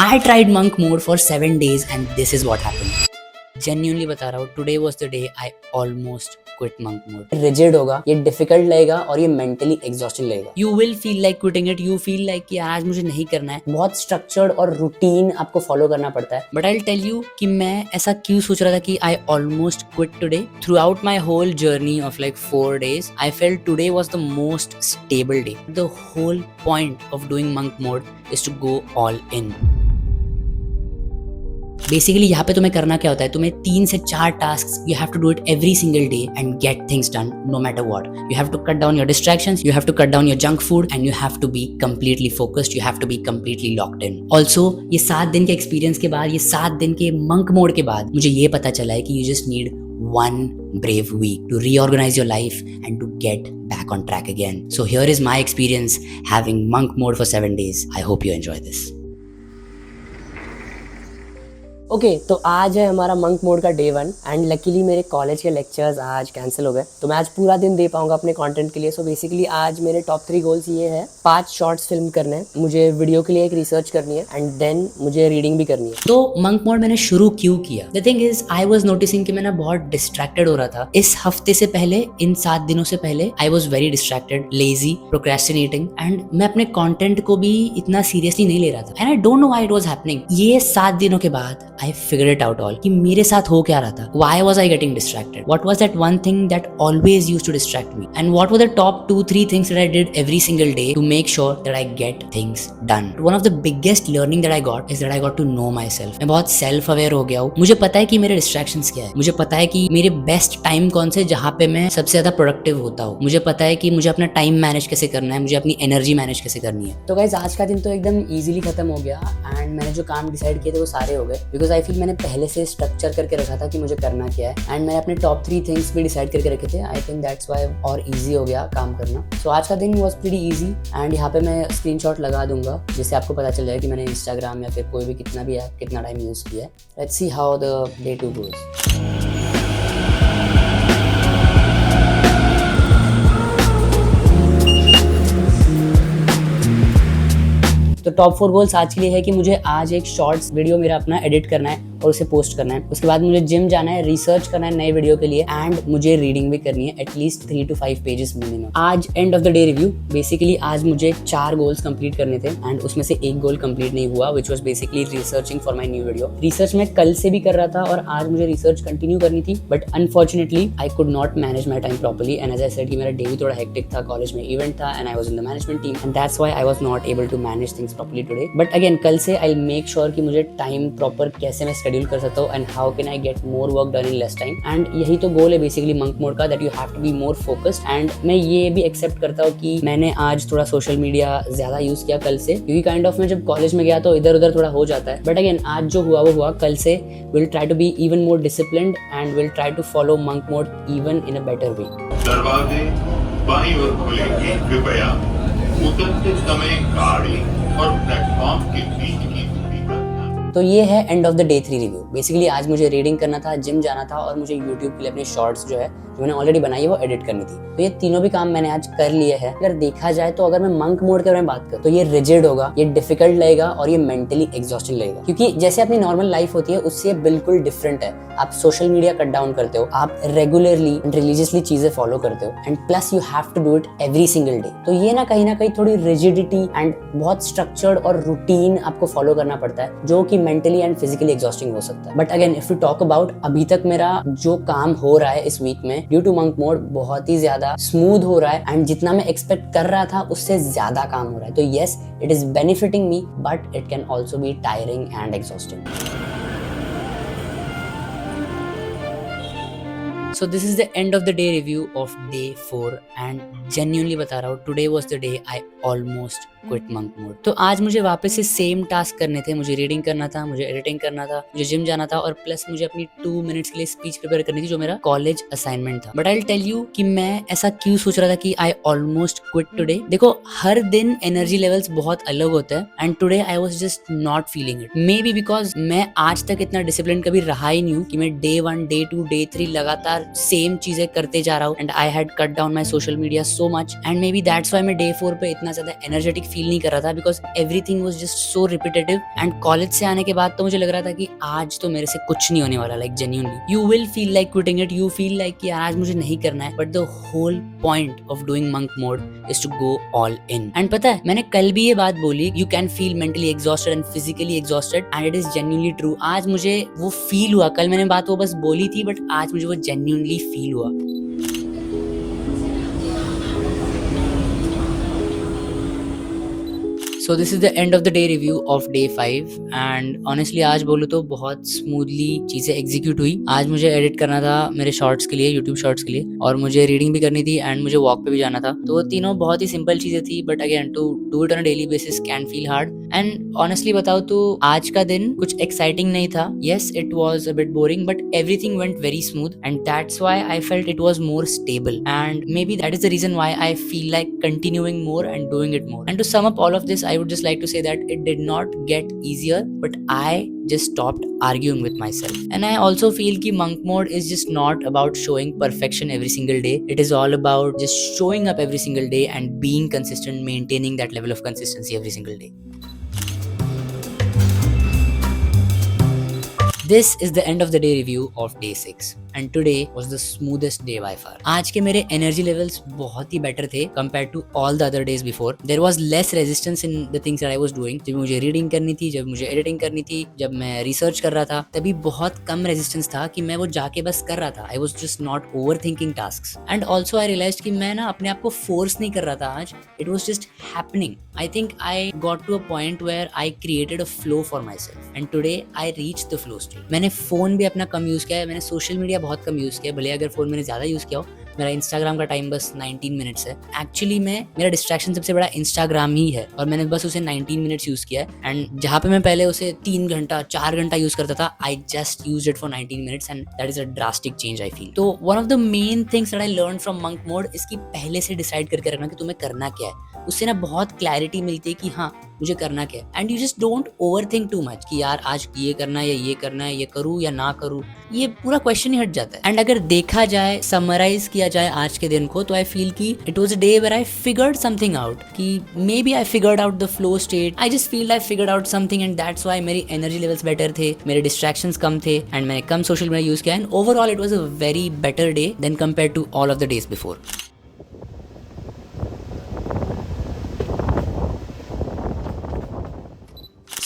I tried monk mode for 7 days and this is what happened. Genuinely बता रहा हूँ, today was the day I almost quit monk mode. Rigid होगा, ये difficult लगेगा और ये mentally exhausting लगेगा. You will feel like quitting it, you feel like कि आज मुझे नहीं करना है. बहुत structured और routine आपको follow करना पड़ता है. But I'll tell you कि मैं ऐसा क्यों सोच रहा था कि I almost quit today. Throughout my whole journey of like 4 days, I felt today was the most stable day. The whole point of doing monk mode is to go all in. Basically यहाँ पे तुम्हें करना क्या होता है, तुम्हें 3 से 4 task you have to do it every single day and get things done no matter what. You have to cut down your distractions, you have to cut down your junk food and you have to be completely focused, you have to be completely locked in. Also ये 7 दिन के experience के बाद, ये 7 दिन के monk mode के बाद मुझे ये पता चला है कि you just need one brave week to reorganize your life and to get back on track again. So here is my experience having monk mode for 7 days. I hope you enjoy this. Okay तो आज है हमारा monk mode का day 1 and luckily मेरे college के lectures आज cancel हो गए, तो मैं आज पूरा दिन दे पाऊंगा अपने कंटेंट के लिए. सो बेसिकली आज मेरे टॉप 3 गोल्स ये है: 5 शॉर्ट्स फिल्म करने हैं, मुझे वीडियो के लिए एक रिसर्च करनी है एंड देन मुझे रीडिंग भी करनी है. तो मंक मोड मैंने शुरू क्यों किया? The thing is I was noticing कि मैं ना बहुत डिस्ट्रैक्टेड हो रहा था. इस हफ्ते से पहले, इन 7 दिनों से पहले I was very distracted, lazy, procrastinating and मैं अपने कंटेंट को भी इतना सीरियसली नहीं ले रहा था. And I don't know why it was happening. ये 7 दिनों के बाद I figured it out all कि मेरे साथ हो क्या रहा था. Why was I getting distracted? What was that one thing that always used to distract me? And what were the top 2-3 things that I did every single day to make sure that I get things done? One of the biggest learning that I got is that I got to know myself. मैं बहुत self aware हो गया हूँ. मुझे पता है कि मेरे distractions क्या है. मुझे पता है कि मेरे best time कौन से जहाँ पे मैं सबसे ज्यादा productive होता हूँ. मुझे पता है कि मुझे अपना time manage कैसे करना है, मुझे अपनी energy manage कैसे करनी है. तो गाइस आज का दिन तो एकदम easily खत्म हो गया एंड मैंने जो काम डिसाइड किए थे वो सारे हो गए, बिकॉज आई फील मैंने पहले से स्ट्रक्चर करके रखा था कि मुझे करना क्या है एंड मैंने अपने टॉप 3 थिंग्स भी डिसाइड करके रखे थे. आई थिंक दैट्स व्हाई और इजी हो गया काम करना. सो आज का दिन वाज प्रीटी इजी एंड यहाँ पे मैं स्क्रीनशॉट लगा दूंगा जिससे आपको पता चल जाए कि मैंने इंस्टाग्राम या फिर कोई भी कितना भी ऐप कितना टाइम यूज किया है. Let's see how the day 2 goes. तो टॉप 4 गोल्स आज के लिए है कि मुझे आज एक शॉर्ट्स वीडियो मेरा अपना एडिट करना है और उसे पोस्ट करना है. उसके बाद मुझे जिम जाना है, रिसर्च करना है नए वीडियो के लिए एंड मुझे रीडिंग भी करनी है एटलीस्ट 3 to 5 पेजेस मिनिमम. आज end of the day review. Basically आज मुझे 4 गोल्स कंप्लीट करने थे एंड उसमें से एक गोल कंप्लीट नहीं हुआ, which was basically researching for my new video. Research मैं कल से भी कर रहा था और आज मुझे रिसर्च कंटिन्यू करनी थी, but unfortunately I could not manage my time properly and as I said कि मेरा डे भी थोड़ा हेक्टिक था, कॉलेज में इवेंट था and I was in the management team and that's why I was not able to manage things properly today. But again कल से I will make sure कि मुझे टाइम प्रॉपर कैसे मैं शेड्यूल कर सकता हूँ and how can I get more work done in less time. And यही तो गोल है बेसिकली मंक मोड का, that you have to be more focused. And मैं ये भी एक्सेप्ट करता हूँ कि मैंने आज थोड़ा सोशल मीडिया ज्यादा यूज किया कल से, क्योंकि काइंड ऑफ मैं जब कॉलेज में गया तो इधर उधर थोड़ा हो जाता है. बट अगेन आज जो हुआ वो हुआ. कल से will try to be even more disciplined and will try to follow monk mode even in a better way. दरवाजे बाईं ओर खुलेंगे, कृपया उतरते समय गाड़ी और प्लेटफॉर्म के बीच की दूरी पर. तो ये है end of the day 3 review. Basically आज मुझे रीडिंग करना था, जिम जाना था और मुझे यूट्यूब के लिए अपने शॉर्ट्स जो है जो मैंने ऑलरेडी बनाई है वो एडिट करनी थी. तो ये तीनों भी काम मैंने आज कर लिए हैं. अगर देखा जाए तो अगर मैं मंक मोड के बारे में बात करूं तो ये रिजिड होगा, ये डिफिकल्ट लगेगा और ये मेंटली एग्जॉस्टिंग लगेगा, क्योंकि जैसे अपनी नॉर्मल लाइफ होती है उससे बिल्कुल डिफरेंट है. आप सोशल मीडिया कट डाउन करते हो, आप रेगुलरली एंड रिलीजियसली चीजें फॉलो करते हो and plus you have to do it every single day. तो ये ना कहीं थोड़ी रिजिडिटी एंड बहुत स्ट्रक्चर्ड और रूटीन आपको फॉलो करना पड़ता है, जो कि मेंटली एंड फिजिकली एग्जॉस्टिंग हो सकता है. But again if you talk about अभी तक मेरा जो काम हो रहा है इस वीक में ड्यू टू मंक मोड बहुत ही ज्यादा स्मूथ हो रहा है एंड जितना मैं एक्सपेक्ट कर रहा था उससे ज्यादा काम हो रहा है. तो yes, it is benefiting me but it can also be tiring and exhausting. So this is the end of the day review of day 4 and genuinely बता रहा हूँ today was the day I almost quit monk mode. तो आज मुझे वापस से same task करने थे. मुझे रीडिंग करना था, मुझे एडिटिंग करना था, मुझे जिम जाना था और प्लस मुझे अपनी 2 मिनट्स के लिए स्पीच प्रिपेयर करनी थी जो मेरा कॉलेज असाइनमेंट था. But I will tell you कि मैं ऐसा क्यों सोच रहा था कि आई ऑलमोस्ट क्विट टुडे. देखो हर दिन एनर्जी लेवल्स बहुत अलग होता है and today I was just not feeling it. May be because मैं आज तक इतना डिसिप्लिन कभी रहा ही नहीं हूँ कि मैं डे 1, डे 2, डे 3 लगातार बार सेम चीजें करते जा रहा हूँ and I had cut down my social media so much and may be that's why मैं डे 4 पे इतना ज्यादा एनर्जेटिक फील नहीं कर रहा था because everything was just so repetitive and college से आने के बाद तो मुझे लग रहा था कि आज तो मेरे से कुछ नहीं होने वाला, like genuinely you will feel like quitting it, you feel like कि आज मुझे नहीं करना है, but the whole point of doing monk mode is to go all in. And पता है मैंने कल भी ये बात बोली, you can feel mentally exhausted and physically exhausted and it is genuinely true. आज मुझे वो फील हुआ, कल मैंने बात वो बस बोली थी बट आज मुझे वो जेन्युइनली फील हुआ। So this is the end of the day review of day 5 and honestly आज बोलूँ तो बहुत स्मूथली चीजें एग्जीक्यूट हुई। आज मुझे एडिट करना था मेरे शॉर्ट्स के लिए, यूट्यूब शॉर्ट्स के लिए, और मुझे रीडिंग भी करनी थी एंड मुझे वॉक पे भी जाना था। तो वो तीनों बहुत ही सिंपल चीजें थी but again to do it on a daily basis can feel hard. And honestly बताओ तो आज का दिन कुछ एक्साइटिंग नहीं था। Yes it was a bit boring but everything went very smooth and that's why I felt it was more stable and maybe that is the reason why I feel like continuing more and doing it more. And to sum up all of this I would just like to say that it did not get easier, but I just stopped arguing with myself. And I also feel कि monk mode is just not about showing perfection every single day. It is all about just showing up every single day and being consistent, maintaining that level of consistency every single day. This is the end of the day review of day 6 and today was the smoothest day by far. आज के मेरे energy levels बहुत ही better थे compared to all the other days before. There was less resistance in the things that I was doing. जब मुझे reading करनी थी, जब मुझे editing करनी थी, जब मैं research कर रहा था, तभी बहुत कम resistance था कि मैं वो जाके बस कर रहा था. I was just not overthinking tasks. And also I realized कि मैं ना अपने आप को force नहीं कर रहा था आज. It was just happening. I think I got to a point where I created a flow for myself. And today I reached the flow state. मैंने फोन भी अपना कम यूज किया है, मैंने सोशल मीडिया बहुत कम यूज किया है, भले अगर फोन मैंने ज्यादा यूज किया हो। मेरा इंस्टाग्राम का टाइम बस 19 मिनट्स है। एक्चुअली मेरा डिस्ट्रैक्शन सबसे बड़ा इंस्टाग्राम ही है और मैंने बस उसे 19 मिनट्स यूज किया है। एंड जहाँ पे मैं पहले उसे 3 घंटा 4 घंटा यूज करता था, I just use it for 19 minutes and that is a drastic change I feel. तो one of the main things that I learn from monk mode इसकी पहले से डिसाइड करके रखना कि तुम्हें करना क्या है। उससे ना बहुत क्लैरिटी मिलती है कि हाँ मुझे करना क्या है। And you just don't over think too much कि यार आज ये करना है या ये करना है, ये करूँ या ना करूँ, ये पूरा क्वेश्चन ही हट जाता है। एंड अगर देखा जाए, समराइज किया जाए आज के दिन को, तो आई फील कि it was a day where I figured something out, कि maybe I figured out the flow state. I just feel I figured out something and that's why मेरी एनर्जी लेवल्स बेटर थे, मेरे distractions कम थे एंड मैंने कम social media use किया and overall it was a very better day than compare to all of the days before.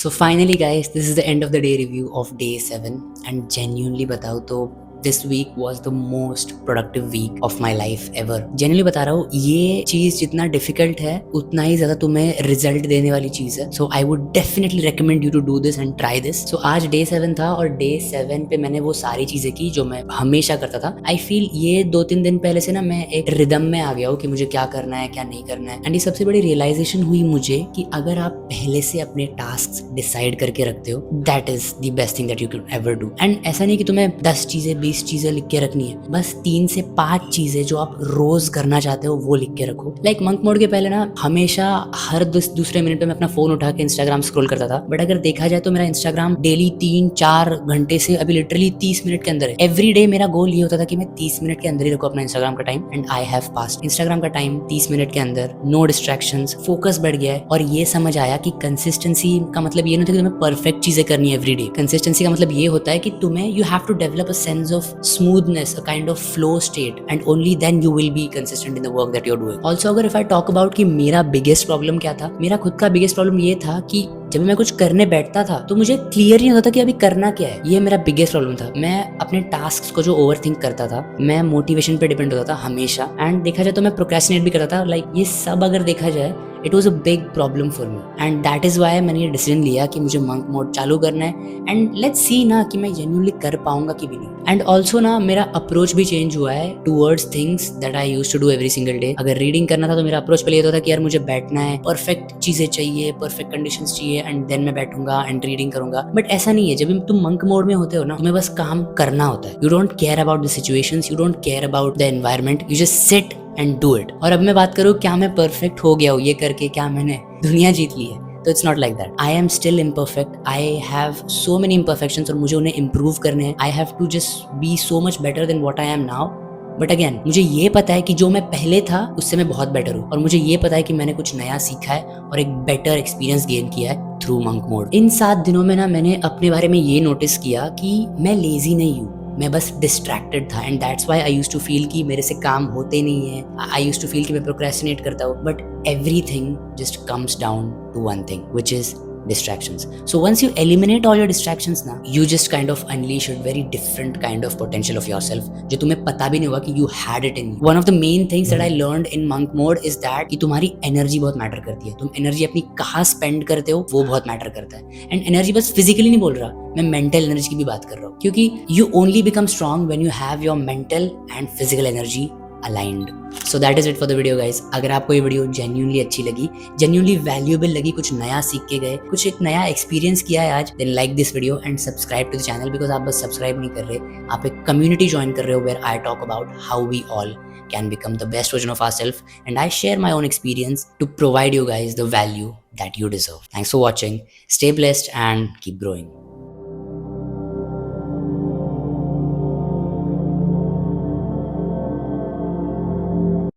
So finally guys, this is the end of the day review of day 7 and genuinely बताओ तो this week was the most productive week of my life ever. Genuinely बता रहा हूँ, ये चीज जितना difficult है उतना ही ज्यादा तुम्हें result देने वाली चीज है। So I would definitely recommend you to do this and try this. So आज day 7 था और day 7 पे मैंने वो सारी चीजें की जो मैं हमेशा करता था। I feel ये 2-3 दिन पहले से ना मैं एक रिदम में आ गया हूँ कि मुझे क्या करना है क्या नहीं करना है। एंड ये सबसे बड़ी रियलाइजेशन हुई मुझे कि अगर आप पहले से अपने टास्क डिसाइड करके रखते हो, that is the best thing that you can ever do. And ऐसा नहीं कि तुम्हें 10 चीजें 20 चीजें लिख के रखनी है, बस 3 से 5 चीजें जो आप रोज करना चाहते हो वो लिख के रखो। लाइक मंक मोड के पहले ना हमेशा हर दूसरे मिनट पे मैं अपना फोन उठा के इंस्टाग्राम स्क्रॉल करता था, बट अगर देखा जाए तो मेरा इंस्टाग्राम डेली 3-4 घंटे से अभी लिटरली 30 मिनट के अंदर है। एवरी डे मेरा गोल ये होता था कि मैं 30 मिनट के अंदर ही रखूं अपना इंस्टाग्राम का time and I have passed Instagram का टाइम 30 मिनट के अंदर। नो डिस्ट्रैक्शंस, फोकस बढ़ गया है और ये समझ आया कि कंसिस्टेंसी का मतलब ये नहीं होता कि तुम्हें परफेक्ट चीजें करनी है एवरी डे। कंसिस्टेंसी का मतलब ये होता है कि तुम्हें you have to develop a sense of smoothness, a kind of flow state, and only then you will be consistent in the work that you're doing. Also, अगर if I talk about कि मेरा biggest problem क्या था, मेरा खुद का biggest problem ये था कि जब मैं कुछ करने बैठता था तो मुझे क्लियर नहीं होता था कि अभी करना क्या है। ये मेरा बिगेस्ट प्रॉब्लम था। मैं अपने टास्क को जो ओवरथिंक करता था, मैं मोटिवेशन पे डिपेंड होता था हमेशा एंड देखा जाए तो मैं प्रोक्रेस्टिनेट भी करता था। लाइक ये सब अगर देखा जाए it was a big problem for me and that is why मैंने ये डिसीजन लिया कि मुझे मंक मोड चालू करना है एंड लेट्स सी ना कि मैं जेन्युइनली कर पाऊंगा कि भी नहीं। एंड ऑल्सो ना मेरा अप्रोच भी चेंज हुआ है towards things that I used to do every single day. अगर रीडिंग करना था तो मेरा अप्रोच पहले ये होता था कि यार मुझे बैठना है, परफेक्ट चीजें चाहिए, परफेक्ट कंडीशंस चाहिए एंड देन मैं बैठूंगा एंड रीडिंग करूंगा। बट ऐसा नहीं है। जब तुम मंक मोड में होते हो ना, तुम्हें बस काम करना होता है। You don't care about the situations, you don't care about the environment, you just sit and do it. और अब मैं बात करूँ क्या मैं परफेक्ट हो गया हूँ ये करके, क्या मैंने दुनिया जीत ली है? तो it's not like that. I am still imperfect, I have so many imperfections और मुझे उन्हें इम्प्रूव करने हैं. I have to just be so much better than what I am now. But again मुझे ये पता है कि जो मैं पहले था उससे मैं बहुत बेटर हूँ, और मुझे ये पता है कि मैंने कुछ नया सीखा है और एक बेटर एक्सपीरियंस गेन किया है थ्रू मंक मोड. इन 7 दिनों में ना मैंने अपने बारे में ये नोटिस किया कि मैं लेजी नहीं हूँ, मैं बस डिस्ट्रैक्टेड था. And that's why I used to feel कि मेरे से काम होते नहीं है. आई यूज्ड टू फील कि मैं प्रोक्रेस्टिनेट करता हूँ. But everything just comes down to one thing, which is distractions. So once you eliminate all your distractions ना, you just kind of unleash a very different kind of potential of yourself जो तुम्हें पता भी नहीं होगा कि you had it in you. One of the main things that I learned in monk mode is that कि तुम्हारी energy बहुत मैटर करती है. तुम एनर्जी अपनी कहाँ स्पेंड करते हो वो बहुत मैटर करता है. एंड एनर्जी बस फिजिकली नहीं बोल रहा, मैं मेंटल एनर्जी की भी बात कर रहा हूँ, क्योंकि you only become strong when you have your mental and physical energy aligned. So that is it for the video guys. अगर आपको ये वीडियो genuinely अच्छी लगी, genuinely valuable लगी, कुछ नया सीख के गए, कुछ एक नया एक्सपीरियंस किया है आज, then like this video and subscribe to the channel, because आप बस सब्सक्राइब नहीं कर रहे, आप एक कम्युनिटी ज्वाइन कर रहे हो where I talk about how we all can become the best version of ourselves, and I share my own experience to provide you guys the value that you deserve. Thanks for watching. Stay blessed and keep growing.